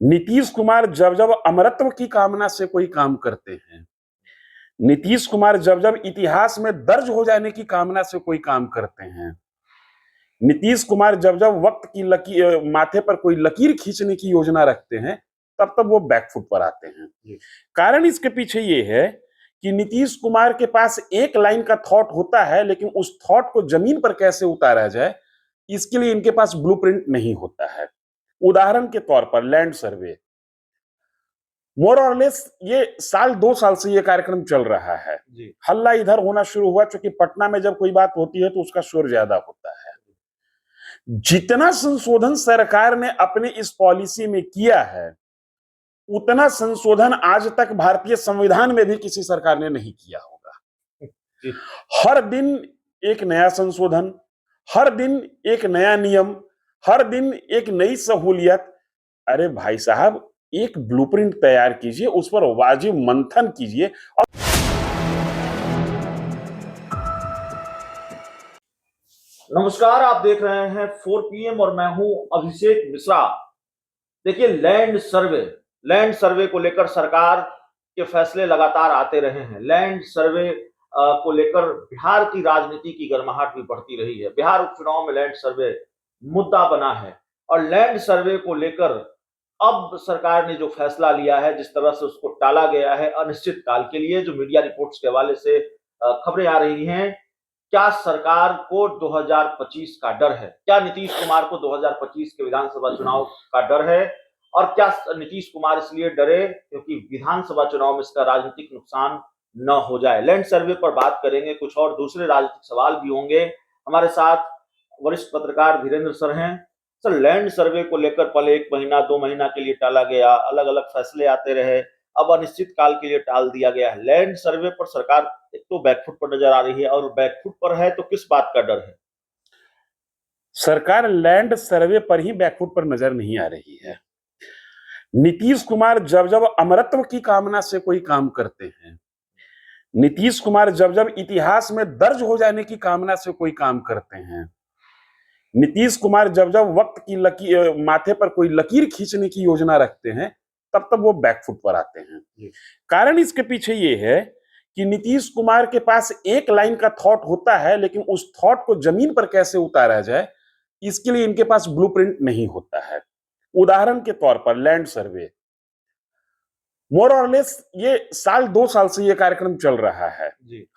नीतीश कुमार जब जब अमरत्व की कामना से कोई काम करते हैं, नीतीश कुमार जब जब इतिहास में दर्ज हो जाने की कामना से कोई काम करते हैं, नीतीश कुमार जब जब वक्त की माथे पर कोई लकीर खींचने की योजना रखते हैं, तब तब वो बैकफुट पर आते हैं। कारण इसके पीछे ये है कि नीतीश कुमार के पास एक लाइन का थॉट होता है, लेकिन उस थॉट को जमीन पर कैसे उतारा जाए, इसके लिए इनके पास ब्लूप्रिंट नहीं होता है। उदाहरण के तौर पर लैंड सर्वे, मोर और लेस ये साल 2 साल से ये कार्यक्रम चल रहा है। हल्ला इधर होना शुरू हुआ क्योंकि पटना में जब कोई बात होती है तो उसका शोर ज्यादा होता है। जितना संशोधन सरकार ने अपने इस पॉलिसी में किया है, उतना संशोधन आज तक भारतीय संविधान में भी किसी सरकार ने नहीं किया होगा। हर दिन एक नया संशोधन, हर दिन एक नया नियम, हर दिन एक नई सहूलियत। अरे भाई साहब, एक ब्लूप्रिंट तैयार कीजिए, उस पर वाजिब मंथन कीजिए। नमस्कार, आप देख रहे हैं 4 PM और मैं हूं अभिषेक मिश्रा। देखिए, लैंड सर्वे को लेकर सरकार के फैसले लगातार आते रहे हैं। लैंड सर्वे को लेकर बिहार की राजनीति की गर्माहट भी बढ़ती रही है। बिहार उपचुनाव में लैंड सर्वे मुद्दा बना है और लैंड सर्वे को लेकर अब सरकार ने जो फैसला लिया है, जिस तरह से उसको टाला गया है अनिश्चित काल के लिए, जो मीडिया रिपोर्ट्स के हवाले से खबरें आ रही हैं, क्या सरकार को 2025 का डर है? क्या नीतीश कुमार को 2025 के विधानसभा चुनाव का डर है? और क्या नीतीश कुमार इसलिए डरे क्योंकि विधानसभा चुनाव में इसका राजनीतिक नुकसान न हो जाए? लैंड सर्वे पर बात करेंगे, कुछ और दूसरे राजनीतिक सवाल भी होंगे। हमारे साथ वरिष्ठ पत्रकार धीरेन्द्र सर हैं। सर, लैंड सर्वे को लेकर पहले 1 महीना 2 महीना के लिए टाला गया, अलग अलग फैसले आते रहे, अब अनिश्चित काल के लिए टाल दिया गया है। लैंड सर्वे पर सरकार एक तो बैकफुट पर नजर आ रही है, और बैकफुट पर है तो किस बात का डर है? सरकार लैंड सर्वे पर ही बैकफुट पर नजर नहीं आ रही है। नीतीश कुमार जब जब अमरत्व की कामना से कोई काम करते हैं, नीतीश कुमार जब जब इतिहास में दर्ज हो जाने की कामना से कोई काम करते हैं, नीतीश कुमार जब जब वक्त की माथे पर कोई लकीर खींचने की योजना रखते हैं, तब तब वो बैकफुट पर आते हैं। कारण इसके पीछे ये है कि नीतीश कुमार के पास एक लाइन का थॉट होता है, लेकिन उस थॉट को जमीन पर कैसे उतारा जाए, इसके लिए इनके पास ब्लूप्रिंट नहीं होता है। उदाहरण के तौर पर लैंड सर्वे, मोर और लेस ये साल 2 साल से ये कार्यक्रम चल रहा है।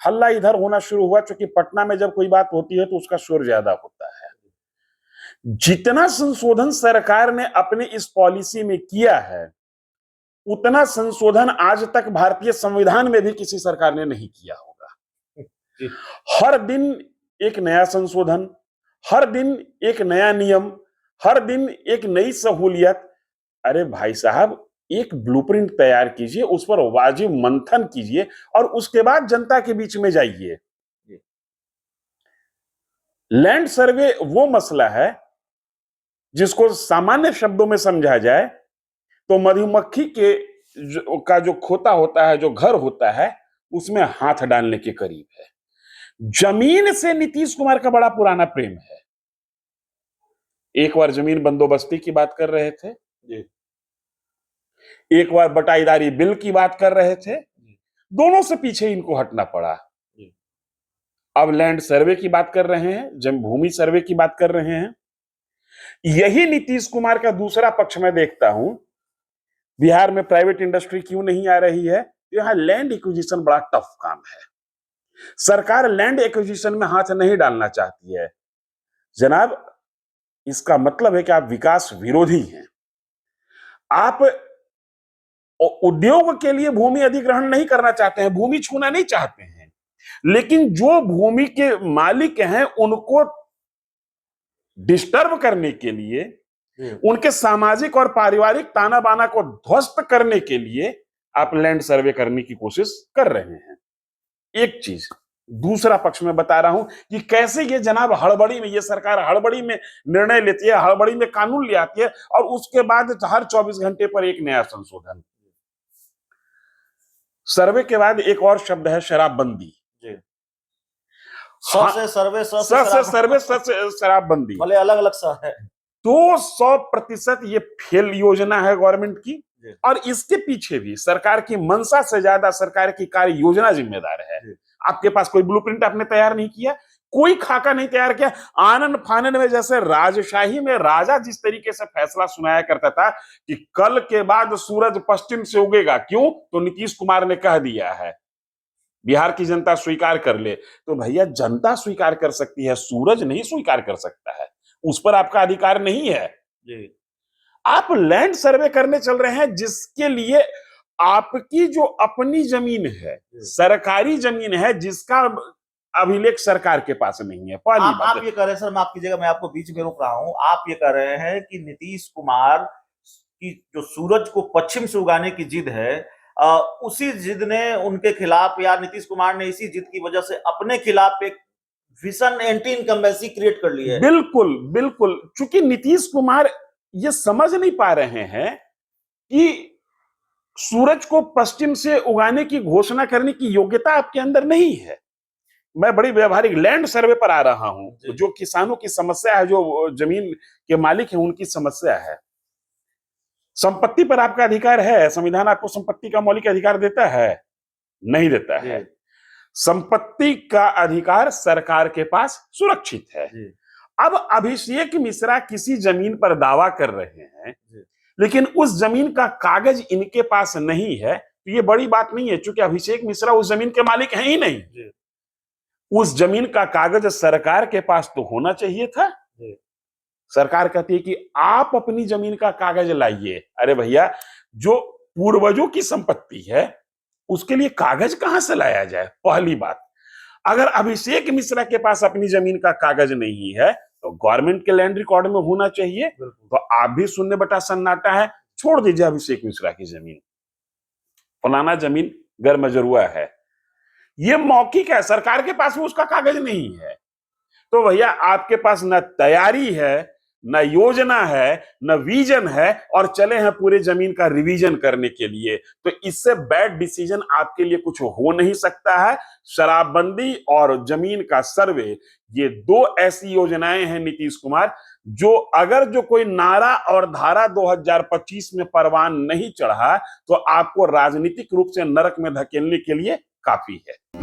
हल्ला इधर होना शुरू हुआ क्योंकि पटना में जब कोई बात होती है तो उसका शोर ज्यादा होता है। जितना संशोधन सरकार ने अपने इस पॉलिसी में किया है, उतना संशोधन आज तक भारतीय संविधान में भी किसी सरकार ने नहीं किया होगा। हर दिन एक नया संशोधन, हर दिन एक नया नियम, हर दिन एक नई सहूलियत। अरे भाई साहब, एक ब्लूप्रिंट तैयार कीजिए, उस पर वाजिब मंथन कीजिए और उसके बाद जनता के बीच में जाइए। लैंड सर्वे वो मसला है जिसको सामान्य शब्दों में समझा जाए तो मधुमक्खी का जो खोता होता है, जो घर होता है, उसमें हाथ डालने के करीब है। जमीन से नीतीश कुमार का बड़ा पुराना प्रेम है। एक बार जमीन बंदोबस्ती की बात कर रहे थे, एक बार बटाईदारी बिल की बात कर रहे थे, दोनों से पीछे इनको हटना पड़ा। अब लैंड सर्वे की बात कर रहे हैं, जब भूमि सर्वे की बात कर रहे हैं। यही नीतीश कुमार का दूसरा पक्ष मैं देखता हूं। बिहार में प्राइवेट इंडस्ट्री क्यों नहीं आ रही है? यहां लैंड एक्विजिशन बड़ा टफ काम है। सरकार लैंड एक्विजिशन में हाथ नहीं डालना चाहती है। जनाब, इसका मतलब है कि आप विकास विरोधी हैं। आप उद्योग के लिए भूमि अधिग्रहण नहीं करना चाहते हैं, भूमि छूना नहीं चाहते हैं, लेकिन जो भूमि के मालिक हैं उनको डिस्टर्ब करने के लिए, उनके सामाजिक और पारिवारिक ताना बाना को ध्वस्त करने के लिए आप लैंड सर्वे करने की कोशिश कर रहे हैं। एक चीज, दूसरा पक्ष में बता रहा हूं कि कैसे ये जनाब हड़बड़ी में, ये सरकार हड़बड़ी में निर्णय लेती है, हड़बड़ी में कानून ले आती है और उसके बाद हर 24 घंटे पर एक नया संशोधन। सर्वे के बाद एक और शब्द है शराबबंदी। सर्वे शराबबंदी, भले अलग अलग सा है। 200% ये फेल योजना है गवर्नमेंट की। जी। और इसके पीछे भी सरकार की मंशा से ज्यादा सरकार की कार्य योजना जिम्मेदार है। जी। आपके पास कोई ब्लूप्रिंट आपने तैयार नहीं किया, कोई खाका नहीं तैयार किया। आनन फानन में, जैसे राजशाही में राजा जिस तरीके से फैसला सुनाया करता था कि कल के बाद सूरज पश्चिम से उगेगा, क्यों? तो नीतीश कुमार ने कह दिया है, बिहार की जनता स्वीकार कर ले। तो भैया, जनता स्वीकार कर सकती है, सूरज नहीं स्वीकार कर सकता है, उस पर आपका अधिकार नहीं है। जी। आप लैंड सर्वे करने चल रहे हैं, जिसके लिए आपकी जो अपनी जमीन है, सरकारी जमीन है, जिसका अभिलेख सरकार के पास नहीं है। पहली बात। आप ये कह रहे हैं, सर माफ कीजिएगा, मैं आपको बीच में रोक रहा हूं, आप ये कह रहे हैं कि नीतीश कुमार की जो सूरज को पश्चिम से उगाने की जिद है, उसी जिद ने उनके खिलाफ, या नीतीश कुमार ने इसी जिद की वजह से अपने खिलाफ एक विजन एंटी इनकम्बेंसी क्रिएट कर ली है। बिल्कुल बिल्कुल, चूंकि नीतीश कुमार ये समझ नहीं पा रहे हैं कि सूरज को पश्चिम से उगाने की घोषणा करने की योग्यता आपके अंदर नहीं है। मैं बड़ी व्यवहारिक लैंड सर्वे पर आ रहा हूं। जो किसानों की समस्या है, जो जमीन के मालिक हैं, उनकी समस्या है। संपत्ति पर आपका अधिकार है, संविधान आपको संपत्ति का मौलिक अधिकार देता है? नहीं देता है। संपत्ति का अधिकार सरकार के पास सुरक्षित है। अब अभिषेक मिश्रा किसी जमीन पर दावा कर रहे हैं, लेकिन उस जमीन का कागज इनके पास नहीं है, तो ये बड़ी बात नहीं है, क्योंकि अभिषेक मिश्रा उस जमीन के मालिक हैं ही नहीं। उस जमीन का कागज सरकार के पास तो होना चाहिए था। सरकार कहती है कि आप अपनी जमीन का कागज लाइए। अरे भैया, जो पूर्वजों की संपत्ति है, उसके लिए कागज कहां से लाया जाए? पहली बात। अगर अभिषेक मिश्रा के पास अपनी जमीन का कागज नहीं है, तो गवर्नमेंट के लैंड रिकॉर्ड में होना चाहिए। तो आप भी 0 सन्नाटा है, छोड़ दीजिए अभिषेक मिश्रा की जमीन। फलाना जमीन गैरमजरूआ है, ये मौखिक है, सरकार के पास भी उसका कागज नहीं है। तो भैया, आपके पास न तैयारी है, न योजना है, न विजन है, और चले हैं पूरे जमीन का रिवीजन करने के लिए। तो इससे बैड डिसीजन आपके लिए कुछ हो नहीं सकता है। शराबबंदी और जमीन का सर्वे, ये 2 ऐसी योजनाएं हैं नीतीश कुमार, जो अगर जो कोई नारा और धारा 2025 में परवान नहीं चढ़ा, तो आपको राजनीतिक रूप से नरक में धकेलने के लिए काफी है।